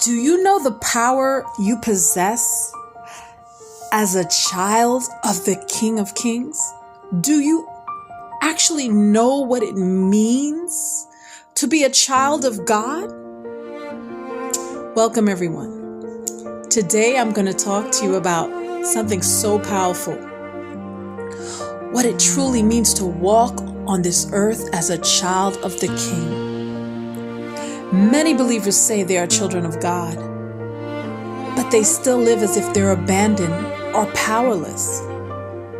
Do you know the power you possess as a child of the King of Kings? Do you actually know what it means to be a child of God? Welcome, everyone. Today I'm going to talk to you about something so powerful. What it truly means to walk on this earth as a child of the King. Many believers say they are children of God, but they still live as if they're abandoned or powerless.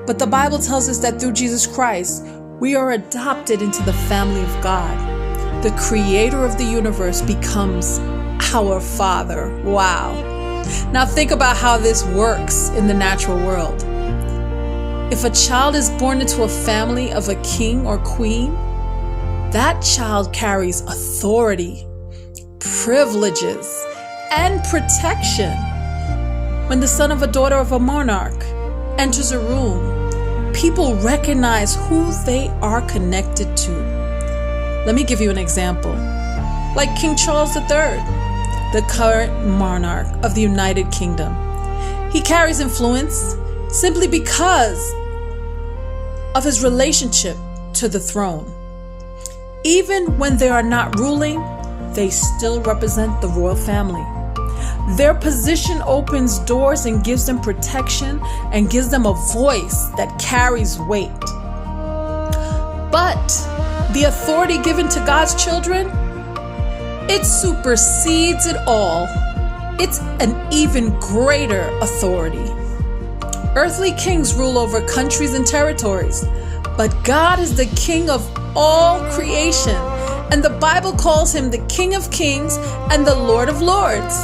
But the Bible tells us that through Jesus Christ, we are adopted into the family of God. The creator of the universe becomes our Father. Wow. Now think about how this works in the natural world. If a child is born into a family of a king or queen, that child carries authority, privileges, and protection. When the son of a daughter of a monarch enters a room, people recognize who they are connected to. Let me give you an example. Like King Charles III, the current monarch of the United Kingdom. He carries influence simply because of his relationship to the throne. Even when they are not ruling, they still represent the royal family. Their position opens doors and gives them protection and gives them a voice that carries weight. But the authority given to God's children, it supersedes it all. It's an even greater authority. Earthly kings rule over countries and territories, but God is the King of all creation, and the Bible calls him the King of Kings and the Lord of Lords.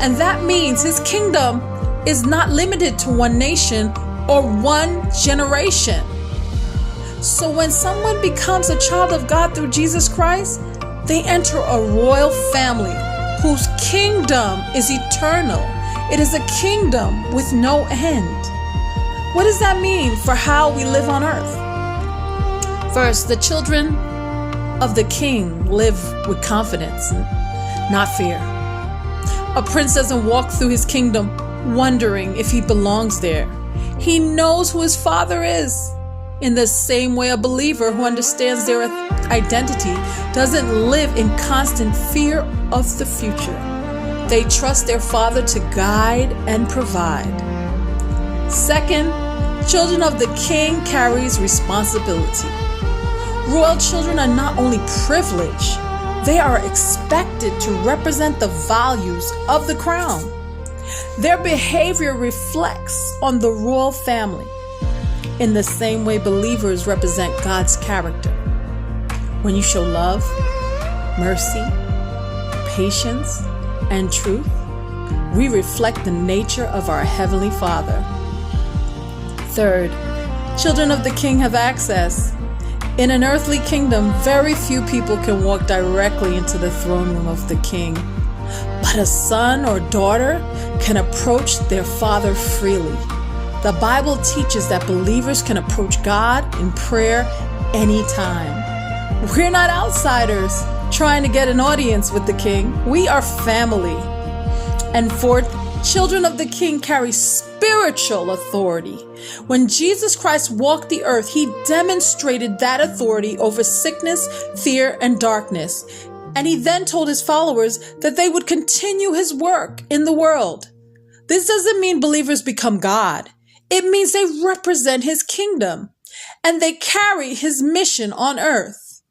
And that means his kingdom is not limited to one nation or one generation. So when someone becomes a child of God through Jesus Christ, they enter a royal family whose kingdom is eternal. It is a kingdom with no end. What does that mean for how we live on earth? First, the children of the King live with confidence, not fear. A prince doesn't walk through his kingdom wondering if he belongs there. He knows who his father is. In the same way, a believer who understands their identity doesn't live in constant fear of the future. They trust their father to guide and provide. Second, children of the King carries responsibility. Royal children are not only privileged, they are expected to represent the values of the crown. Their behavior reflects on the royal family. In the same way, believers represent God's character. When you show love, mercy, patience, and truth, we reflect the nature of our Heavenly Father. Third, children of the King have access. In an earthly kingdom, very few people can walk directly into the throne room of the King. But a son or daughter can approach their father freely. The Bible teaches that believers can approach God in prayer anytime. We're not outsiders trying to get an audience with the King. We are family. And fourth, children of the King carry spiritual authority. When Jesus Christ walked the earth, he demonstrated that authority over sickness, fear, and darkness. And he then told his followers that they would continue his work in the world. This doesn't mean believers become God. It means they represent his kingdom and they carry his mission on earth.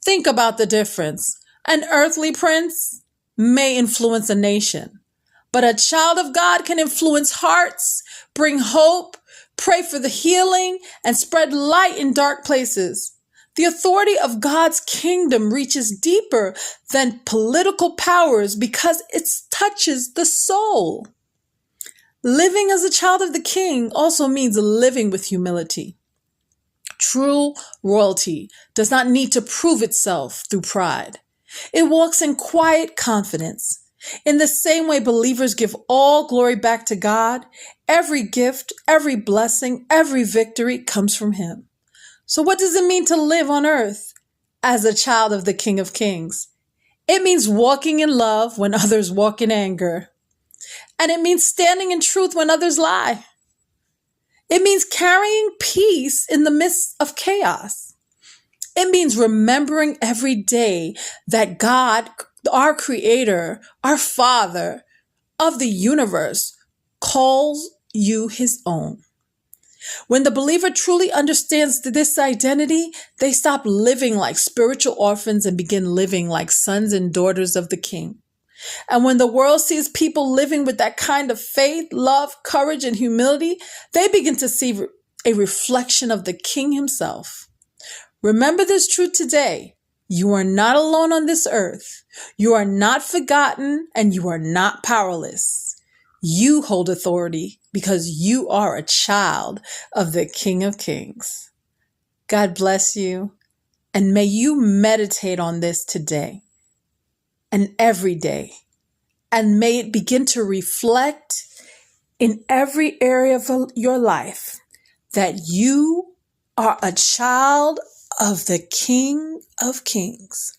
Think about the difference. An earthly prince may influence a nation, but a child of God can influence hearts, bring hope, pray for the healing, and spread light in dark places. The authority of God's kingdom reaches deeper than political powers because it touches the soul. Living as a child of the King also means living with humility. True royalty does not need to prove itself through pride. It walks in quiet confidence. In the same way believers give all glory back to God, every gift, every blessing, every victory comes from him. So what does it mean to live on earth as a child of the King of Kings? It means walking in love when others walk in anger. And it means standing in truth when others lie. It means carrying peace in the midst of chaos. It means remembering every day that God, our Creator, our Father of the universe, calls you His own. When the believer truly understands this identity, they stop living like spiritual orphans and begin living like sons and daughters of the King. And when the world sees people living with that kind of faith, love, courage, and humility, they begin to see a reflection of the King himself. Remember this truth today. You are not alone on this earth. You are not forgotten, and you are not powerless. You hold authority because you are a child of the King of Kings. God bless you, and may you meditate on this today and every day, and may it begin to reflect in every area of your life that you are a child of the King of Kings.